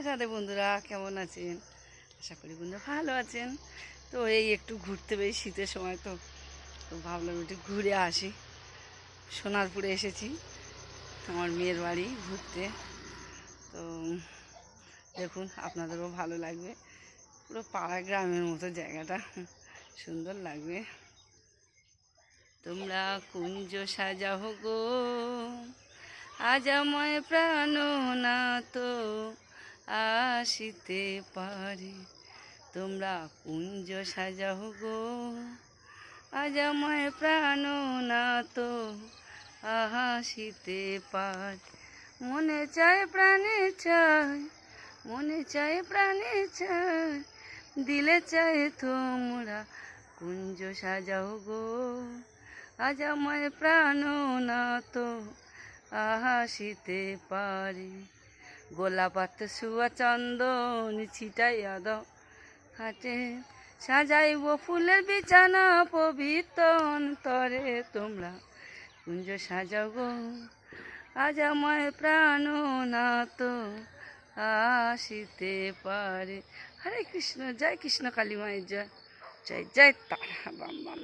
রাধে বন্ধুরা, কেমন আছেন? আশা করি বন্ধুরা ভালো আছেন। তো এই একটু ঘুরতে বেশ শীতের সময় তো তো ভাবলাম একটু ঘুরে আসি। সোনারপুরে এসেছি আমার মেয়ের বাড়ি ঘুরতে। তো দেখুন, আপনাদেরও ভালো লাগবে। পুরো পাড়া গ্রামের মতো জায়গাটা, সুন্দর লাগবে। তোমরা কুঞ্জ সাজাও গো, আজ আমায় প্রাণনাথ আসিতে পারে। তোমরা কুঞ্জ সাজাও গো, আজ আমায় প্রাণনাথ আসিতে পারে। মনে চায় প্রাণে চায়, মনে চায় প্রাণে চায়, দিলে চায় তোমরা কুঞ্জ সাজাও গো, আজ আমায় প্রাণনাথ আসিতে পারে। গোলাপাত শুয়া চন্দন ছিটাইয়া দাও হাটে, সাজাইব ফুলের বিছানা পবিত্র অন্তরে। তোমরা কুঞ্জ সাজাও গো, আজ আমায় প্রাণনাথ আসিতে পারে। হরে কৃষ্ণ, জয় কৃষ্ণ কালী মায়ের জয়, জয় জয় তারা বাম বাম।